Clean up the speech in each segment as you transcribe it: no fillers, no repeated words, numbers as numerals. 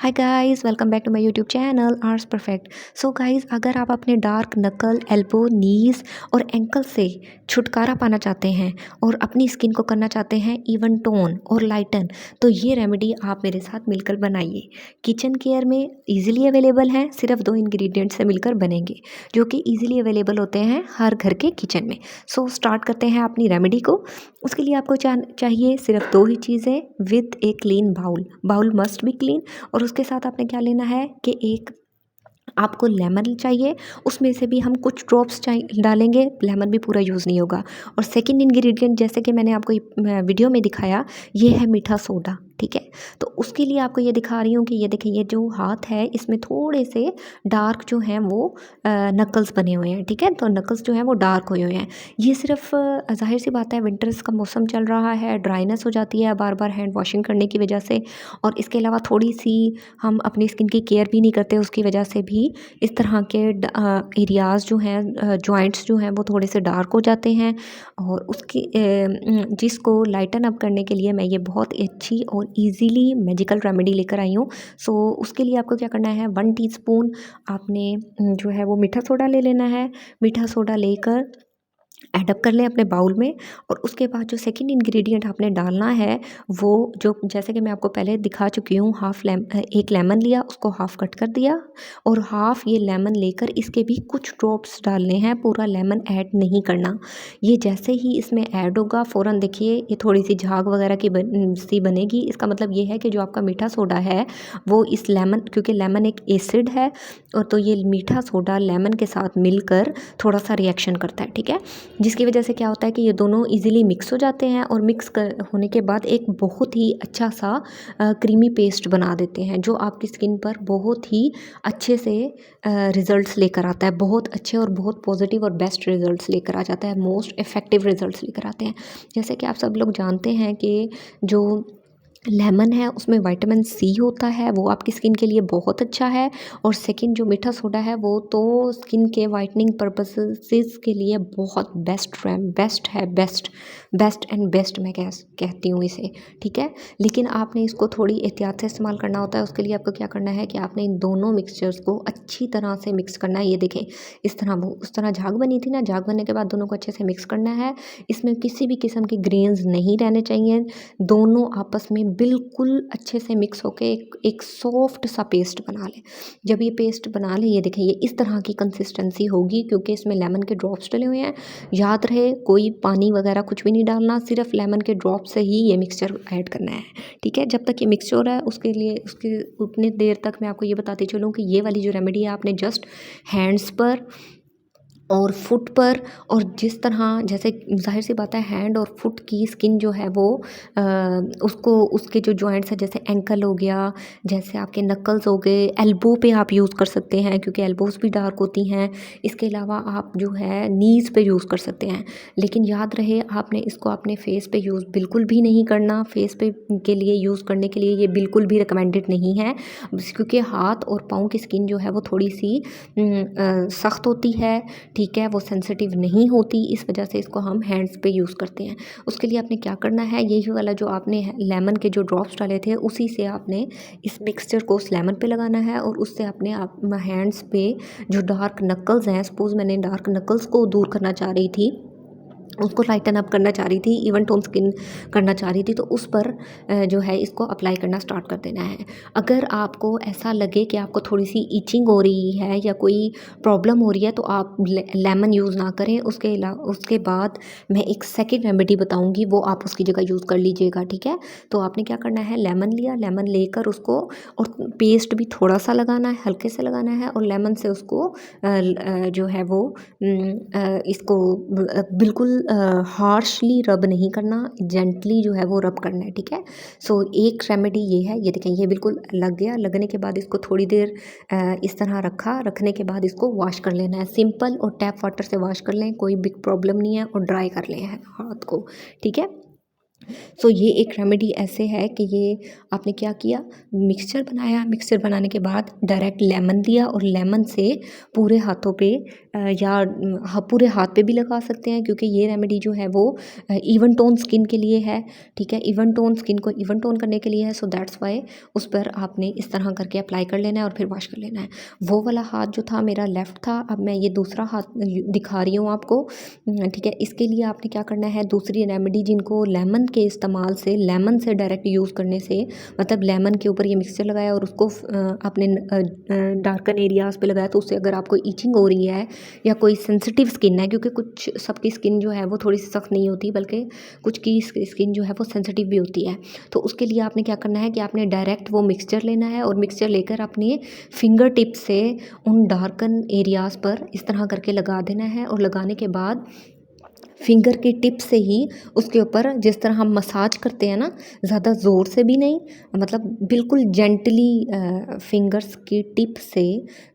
Hi guys, welcome back to my YouTube channel arts perfect. So guys, अगर आप अपने dark नकल, elbow, नीज और एंकल से छुटकारा पाना चाहते हैं और अपनी स्किन को करना चाहते हैं इवन टोन और लाइटन, तो ये रेमेडी आप मेरे साथ मिलकर बनाइए। किचन केयर में इजीली अवेलेबल हैं, सिर्फ 2 इंग्रेडिएंट से मिलकर बनेंगे जो कि इजीली अवेलेबल होते हैं हर घर के किचन में। सो स्टार्ट करते हैं अपनी रेमेडी को। उसके लिए आपको चाहिए सिर्फ 2 ही चीज़ें with a clean bowl. Bowl must be clean. और उसके साथ आपने क्या लेना है कि एक आपको लेमन चाहिए, उसमें से भी हम कुछ ड्रॉप्स डालेंगे, लेमन भी पूरा यूज़ नहीं होगा। और सेकंड इंग्रेडिएंट, जैसे कि मैंने आपको वीडियो में दिखाया, ये है मीठा सोडा। ठीक है, तो उसके लिए आपको ये दिखा रही हूँ कि ये देखिए, ये जो हाथ है इसमें थोड़े से डार्क जो हैं वो नकल्स बने हुए हैं। ठीक है, तो नकल्स जो हैं वो डार्क हुए हुए हैं। ये सिर्फ जाहिर सी बात है, विंटर्स का मौसम चल रहा है, ड्राइनेस हो जाती है बार बार हैंड वॉशिंग करने की वजह से, और इसके अलावा थोड़ी सी हम अपनी स्किन की केयर भी नहीं करते, उसकी वजह से भी इस तरह के एरियाज़ जो हैं, जॉइंट्स जो हैं वो थोड़े से डार्क हो जाते हैं। और उसकी जिसको लाइटन अप करने के लिए मैं ये बहुत अच्छी और इजीली मैजिकल रेमेडी लेकर आई हूँ। सो उसके लिए आपको क्या करना है, 1 टीस्पून आपने जो है वो मीठा सोडा ले लेना है। मीठा सोडा लेकर ऐड अप कर लें अपने बाउल में। और उसके बाद जो सेकंड इंग्रेडिएंट आपने डालना है, वो जो जैसे कि मैं आपको पहले दिखा चुकी हूँ, एक लेमन लिया, उसको हाफ़ कट कर दिया, और हाफ़ ये लेमन लेकर इसके भी कुछ ड्रॉप्स डालने हैं, पूरा लेमन ऐड नहीं करना। ये जैसे ही इसमें ऐड होगा, फ़ौरन देखिए ये थोड़ी सी झाग वगैरह की सी बनेगी। इसका मतलब ये है कि जो आपका मीठा सोडा है वो इस लेमन, क्योंकि लेमन एक एसिड है, और तो ये मीठा सोडा लेमन के साथ मिलकर थोड़ा सा रिएक्शन करता है। ठीक है, जिसकी वजह से क्या होता है कि ये दोनों इजीली मिक्स हो जाते हैं, और होने के बाद एक बहुत ही अच्छा सा क्रीमी पेस्ट बना देते हैं, जो आपकी स्किन पर बहुत ही अच्छे से रिजल्ट्स लेकर आता है। बहुत अच्छे और बहुत पॉजिटिव और बेस्ट रिजल्ट्स लेकर आ जाता है, मोस्ट इफ़ेक्टिव रिजल्ट्स लेकर आते हैं। जैसे कि आप सब लोग जानते हैं कि जो लेमन है उसमें विटामिन सी होता है, वो आपकी स्किन के लिए बहुत अच्छा है। और सेकंड, जो मीठा सोडा है वो तो स्किन के वाइटनिंग पर्पसेस के लिए बहुत बेस्ट है, बेस्ट एंड बेस्ट मैं कहती हूँ इसे। ठीक है, लेकिन आपने इसको थोड़ी एहतियात से इस्तेमाल करना होता है। उसके लिए आपको क्या करना है कि आपने इन दोनों मिक्सचर्स को अच्छी तरह से मिक्स करना है। ये देखें, इस तरह वो उस तरह झाग बनी थी ना, झाग बनने के बाद दोनों को अच्छे से मिक्स करना है। इसमें किसी भी किस्म के ग्रेन्स नहीं रहने चाहिए, दोनों आपस में बिल्कुल अच्छे से मिक्स होके एक सॉफ्ट सा पेस्ट बना लें। जब ये पेस्ट बना लें, ये देखें, ये इस तरह की कंसिस्टेंसी होगी, क्योंकि इसमें लेमन के ड्रॉप्स डले हुए हैं। याद रहे, कोई पानी वगैरह कुछ भी नहीं डालना, सिर्फ लेमन के ड्रॉप से ही ये मिक्सचर ऐड करना है। ठीक है, जब तक ये मिक्स हो रहा है उसके लिए उतनी देर तक मैं आपको ये बताती चलूँ कि ये वाली जो रेमेडी है आपने जस्ट हैंड्स पर और फुट पर, और जिस तरह, जैसे जाहिर सी बात है हैंड और फुट की स्किन जो है वो उसको, उसके जो जॉइंट्स हैं, जैसे एंकल हो गया, जैसे आपके नकल्स हो गए, एल्बो पे आप यूज़ कर सकते हैं क्योंकि एल्बोज़ भी डार्क होती हैं। इसके अलावा आप जो है नीज़ पे यूज़ कर सकते हैं। लेकिन याद रहे, आपने इसको अपने फेस पे यूज़ बिल्कुल भी नहीं करना। फेस पे के लिए यूज़ करने के लिए ये बिल्कुल भी रिकमेंडेड नहीं है, क्योंकि हाथ और पाँव की स्किन जो है वो थोड़ी सी सख्त होती है। ठीक है, वो सेंसिटिव नहीं होती, इस वजह से इसको हम हैंड्स पे यूज़ करते हैं। उसके लिए आपने क्या करना है, यही वाला जो आपने लेमन के जो ड्रॉप्स डाले थे, उसी से आपने इस मिक्सचर को उस लेमन पे लगाना है, और उससे अपने आप हैंड्स पे जो डार्क नकल्स हैं, सपोज़ मैंने डार्क नकल्स को दूर करना चाह रही थी, उसको लाइटन अप करना चाह रही थी, इवन टोन स्किन करना चाह रही थी, तो उस पर जो है इसको अप्लाई करना स्टार्ट कर देना है। अगर आपको ऐसा लगे कि आपको थोड़ी सी ईचिंग हो रही है या कोई प्रॉब्लम हो रही है, तो आप लेमन यूज़ ना करें। उसके बाद मैं एक सेकंड रेमेडी बताऊंगी, वो आप उसकी जगह यूज़ कर लीजिएगा। ठीक है, तो आपने क्या करना है, लेमन लिया, लेमन लेकर उसको, और पेस्ट भी थोड़ा सा लगाना है, हल्के से लगाना है, और लेमन से उसको जो है वो इसको बिल्कुल हार्शली रब नहीं करना, जेंटली जो है वो रब करना है। ठीक है, सो एक रेमेडी ये है, ये देखें, ये बिल्कुल लग गया। लगने के बाद इसको थोड़ी देर इस तरह रखने के बाद इसको वॉश कर लेना है, सिंपल और टैप वाटर से वॉश कर लें, कोई बिग प्रॉब्लम नहीं है, और ड्राई कर लें हाथ को। ठीक है, सो ये एक रेमेडी ऐसे है कि ये आपने क्या किया, मिक्सचर बनाया, मिक्सचर बनाने के बाद डायरेक्ट लेमन लिया और लेमन से पूरे हाथों पे या पूरे हाथ पे भी लगा सकते हैं, क्योंकि ये रेमेडी जो है वो इवन टोन स्किन के लिए है, ठीक है, इवन टोन स्किन को इवन टोन करने के लिए है। सो दैट्स वाई उस पर आपने इस तरह करके अप्लाई कर लेना है और फिर वॉश कर लेना है। वो वाला हाथ जो था मेरा लेफ़्ट था, अब मैं ये दूसरा हाथ दिखा रही हूँ आपको, ठीक है। इसके लिए आपने क्या करना है, दूसरी रेमेडी जिनको लेमन के इस्तेमाल से, लेमन से डायरेक्ट यूज़ करने से, मतलब लेमन के ऊपर ये मिक्सचर लगाया और उसको आपने डार्कन एरियाज़ पे लगाया, तो उससे अगर आपको ईचिंग हो रही है या कोई सेंसिटिव स्किन है, क्योंकि कुछ सबकी स्किन जो है वो थोड़ी सी सख्त नहीं होती, बल्कि कुछ की स्किन जो है वो सेंसिटिव भी होती है, तो उसके लिए आपने क्या करना है कि आपने डायरेक्ट वो मिक्सचर लेना है और मिक्सचर लेकर अपने फिंगर टिप से उन डार्कन एरियाज़ पर इस तरह करके लगा देना है। और लगाने के बाद फिंगर की टिप से ही उसके ऊपर जिस तरह हम मसाज करते हैं ना, ज़्यादा ज़ोर से भी नहीं, मतलब बिल्कुल जेंटली फिंगर्स की टिप से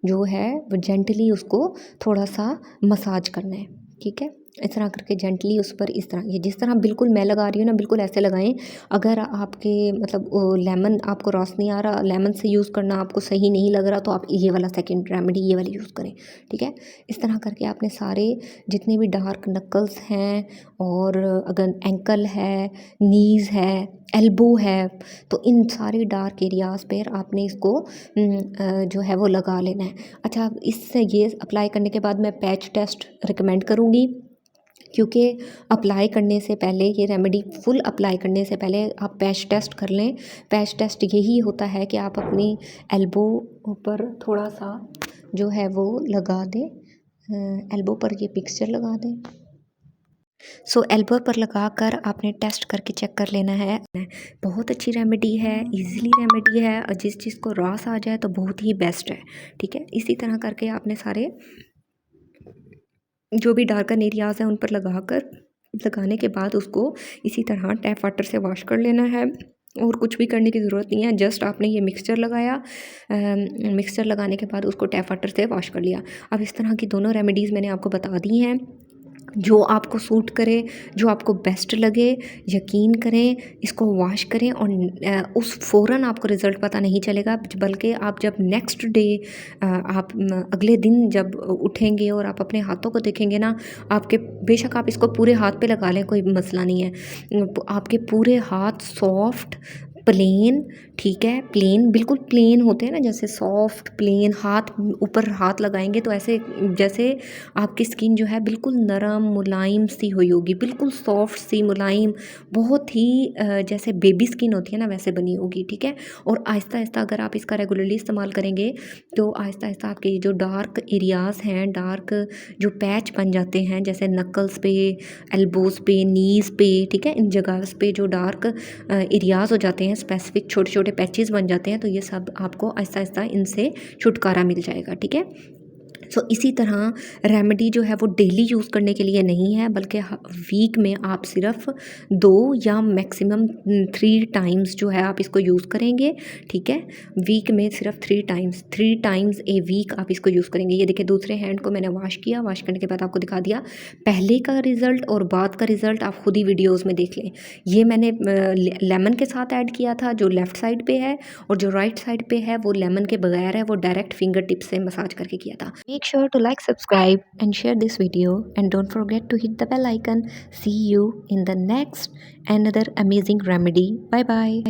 जो है वो जेंटली उसको थोड़ा सा मसाज करना है, ठीक है। इस तरह करके जेंटली उस पर इस तरह, ये जिस तरह बिल्कुल मैं लगा रही हूँ ना, बिल्कुल ऐसे लगाएं। अगर आपके मतलब लेमन आपको रस नहीं आ रहा, लेमन से यूज़ करना आपको सही नहीं लग रहा, तो आप ये वाला सेकंड रेमेडी ये वाली यूज़ करें, ठीक है। इस तरह करके आपने सारे जितने भी डार्क नकल्स हैं, और अगर एंकल है, नीज़ है, एल्बो है, तो इन सारे डार्क एरियाज़ पर आपने इसको जो है वो लगा लेना है। अच्छा, इससे ये अप्लाई करने के बाद मैं पैच टेस्ट रिकमेंड करूँगी, क्योंकि अप्लाई करने से पहले, ये रेमेडी फुल अप्लाई करने से पहले आप पैच टेस्ट कर लें। पैच टेस्ट यही होता है कि आप अपनी एल्बो पर थोड़ा सा जो है वो लगा दें, एल्बो पर ये पिक्चर लगा दें। सो एल्बो पर लगा कर आपने टेस्ट करके चेक कर लेना है। बहुत अच्छी रेमेडी है, इजीली रेमेडी है, और जिस चीज़ को रास आ जाए तो बहुत ही बेस्ट है, ठीक है। इसी तरह करके आपने सारे जो भी डार्कन एरियाज़ हैं उन पर लगाने के बाद उसको इसी तरह टैप वाटर से वॉश कर लेना है, और कुछ भी करने की ज़रूरत नहीं है। जस्ट आपने ये मिक्सचर लगाया, मिक्सचर लगाने के बाद उसको टैप वाटर से वॉश कर लिया। अब इस तरह की दोनों रेमेडीज़ मैंने आपको बता दी हैं, जो आपको सूट करे, जो आपको बेस्ट लगे, यकीन करें, इसको वॉश करें, और उस फ़ौरन आपको रिज़ल्ट पता नहीं चलेगा, बल्कि आप जब नेक्स्ट डे आप अगले दिन जब उठेंगे और आप अपने हाथों को देखेंगे ना, आपके बेशक आप इसको पूरे हाथ पे लगा लें, कोई मसला नहीं है, आपके पूरे हाथ सॉफ्ट, प्लेन, ठीक है, प्लेन, बिल्कुल प्लेन होते हैं ना, जैसे सॉफ्ट प्लेन हाथ, ऊपर हाथ लगाएंगे तो ऐसे जैसे आपकी स्किन जो है बिल्कुल नरम मुलायम सी हुई होगी, बिल्कुल सॉफ्ट सी मुलायम, बहुत ही जैसे बेबी स्किन होती है ना वैसे बनी होगी, ठीक है। और आहिस्ता आहिस्ता अगर आप इसका रेगुलरली इस्तेमाल करेंगे तो आहिस्ता आहिस्ता आपके जो डार्क एरियाज़ हैं, डार्क जो पैच बन जाते हैं, जैसे नकल्स पे, एल्बोज़ पे, नीज़ पे, ठीक है, इन जगह पे जो डार्क एरियाज़ हो जाते हैं, स्पेसिफिक छोटे छोटे पैचेस बन जाते हैं, तो ये सब आपको आहिस्ता आहिस्ता इनसे छुटकारा मिल जाएगा, ठीक है। सो इसी तरह रेमेडी जो है वो डेली यूज़ करने के लिए नहीं है, बल्कि वीक में आप सिर्फ 2 या मैक्सिमम 3 टाइम्स जो है आप इसको यूज़ करेंगे, ठीक है। वीक में सिर्फ 3 टाइम्स ए वीक आप इसको यूज़ करेंगे। ये देखिए, दूसरे हैंड को मैंने वॉश किया, वॉश करने के बाद आपको दिखा दिया पहले का रिज़ल्ट और बाद का रिज़ल्ट, आप खुद ही वीडियोज़ में देख लें। ये मैंने लेमन के साथ ऐड किया था, जो लेफ़्ट साइड पे है, और जो राइट साइड पे है वो लेमन के बगैर है, वो डायरेक्ट फिंगर टिप से मसाज करके किया था। Make sure to like, subscribe and share this video, and don't forget to hit the bell icon. See you in the next another amazing remedy. Bye bye.